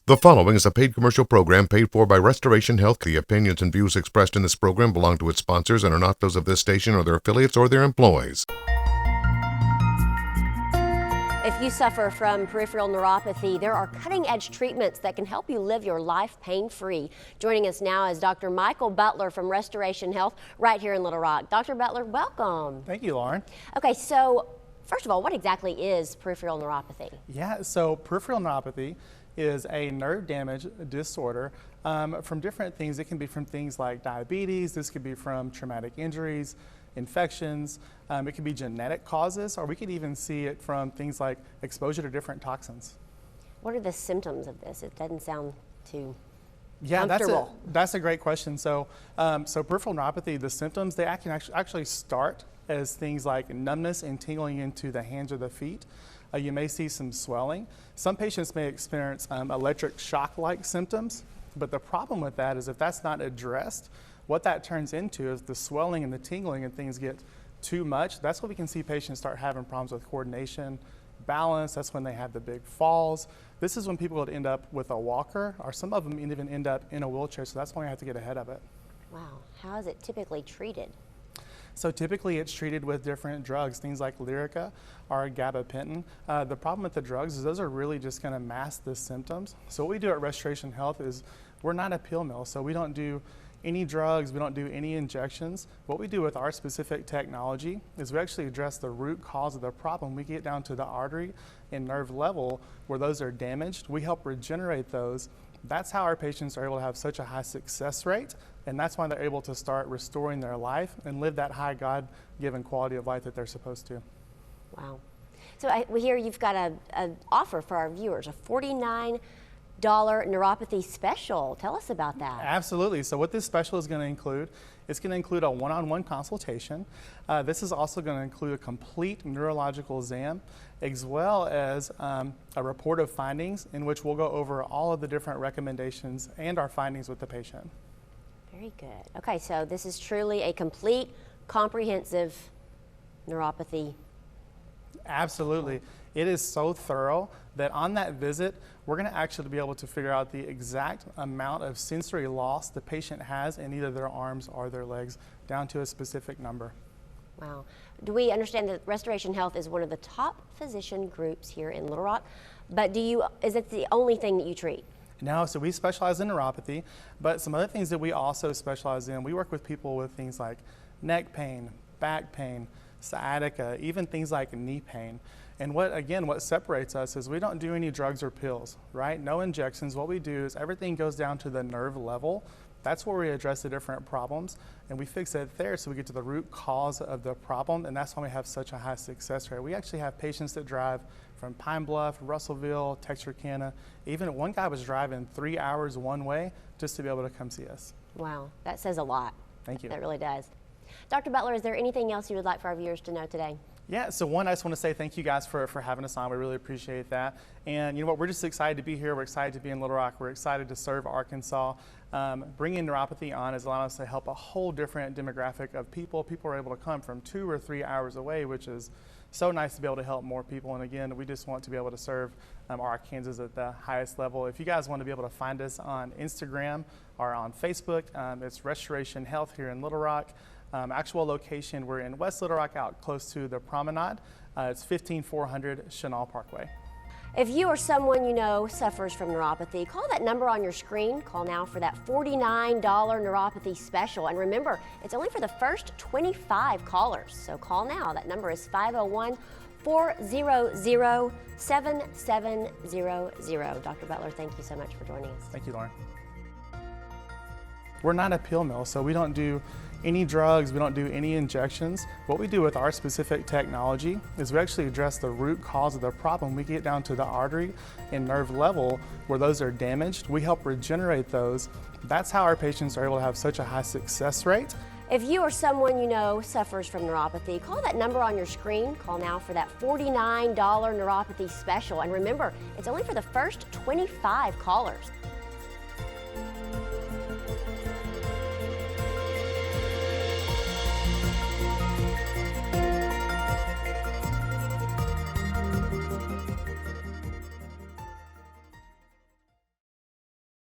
The following is a paid commercial program paid for by Restoration Health. The opinions and views expressed in this program belong to its sponsors and are not those of this station or their affiliates or their employees. If you suffer from peripheral neuropathy, there are cutting-edge treatments that can help you live your life pain-free. Joining us now is Dr. Michael Butler from Restoration Health right here in Little Rock. Dr. Butler, welcome. Thank you, Lauren. Okay, so first of all, what exactly is peripheral neuropathy? Yeah, so peripheral neuropathy is a nerve damage disorder from different things. It can be from things like diabetes, this could be from traumatic injuries, infections, it could be genetic causes, or we could even see it from things like exposure to different toxins. What are the symptoms of this? It doesn't sound too Yeah, comfortable. that's a great question. So, peripheral neuropathy, the symptoms, they can actually start as things like numbness and tingling into the hands or the feet. You may see some swelling. Some patients may experience electric shock-like symptoms, but the problem with that is if that's not addressed, what that turns into is the swelling and the tingling and things get too much. That's when we can see patients start having problems with coordination, balance. That's when they have the big falls. This is when people would end up with a walker, or some of them even end up in a wheelchair, so that's when we have to get ahead of it. Wow, how is it typically treated? So typically it's treated with different drugs, things like Lyrica or gabapentin. The problem with the drugs is those are really just going to mask the symptoms. So what we do at Restoration Health is we're not a pill mill, so we don't do any drugs, we don't do any injections. What we do with our specific technology is we actually address the root cause of the problem. We get down to the artery and nerve level where those are damaged. We help regenerate those. That's how our patients are able to have such a high success rate, and that's why they're able to start restoring their life and live that high God-given quality of life that they're supposed to. Wow. So we hear you've got an offer for our viewers, a $49 neuropathy special. Tell us about that. Absolutely. So what this special is going to include, it's going to include a one-on-one consultation. This is also going to include a complete neurological exam, as well as a report of findings in which we'll go over all of the different recommendations and our findings with the patient. Very good. Okay, so this is truly a complete, comprehensive neuropathy. Absolutely. It is so thorough that on that visit, we're going to actually be able to figure out the exact amount of sensory loss the patient has in either their arms or their legs, down to a specific number. Wow. Do we understand that Restoration Health is one of the top physician groups here in Little Rock, but is it the only thing that you treat? No, so we specialize in neuropathy, but some other things that we also specialize in, we work with people with things like neck pain, back pain, sciatica, even things like knee pain. And what separates us is we don't do any drugs or pills, right? No injections. What we do is everything goes down to the nerve level. That's where we address the different problems, and we fix it there so we get to the root cause of the problem, and that's why we have such a high success rate. We actually have patients that drive from Pine Bluff, Russellville, Texarkana. Even one guy was driving 3 hours one way just to be able to come see us. Wow, that says a lot. Thank you. That really does. Dr. Butler, is there anything else you would like for our viewers to know today? Yeah, so one, I just want to say thank you guys for having us on. We really appreciate that. And you know what, we're just excited to be here. We're excited to be in Little Rock. We're excited to serve Arkansas. Bringing neuropathy on has allowed us to help a whole different demographic of people. People are able to come from 2 or 3 hours away, which is so nice to be able to help more people. And again, we just want to be able to serve our Arkansans at the highest level. If you guys want to be able to find us on Instagram or on Facebook, it's Restoration Health here in Little Rock. Actual location, we're in West Little Rock, out close to the promenade. It's 15400 Chenal Parkway. If you or someone you know suffers from neuropathy, call that number on your screen. Call now for that $49 neuropathy special. And remember, it's only for the first 25 callers. So call now. That number is 501-400-7700. Dr. Butler, thank you so much for joining us. Thank you, Lauren. We're not a pill mill, so we don't do any drugs, we don't do any injections. What we do with our specific technology is we actually address the root cause of the problem. We get down to the artery and nerve level where those are damaged. We help regenerate those. That's how our patients are able to have such a high success rate. If you or someone you know suffers from neuropathy, call that number on your screen. Call now for that $49 neuropathy special. And remember, it's only for the first 25 callers.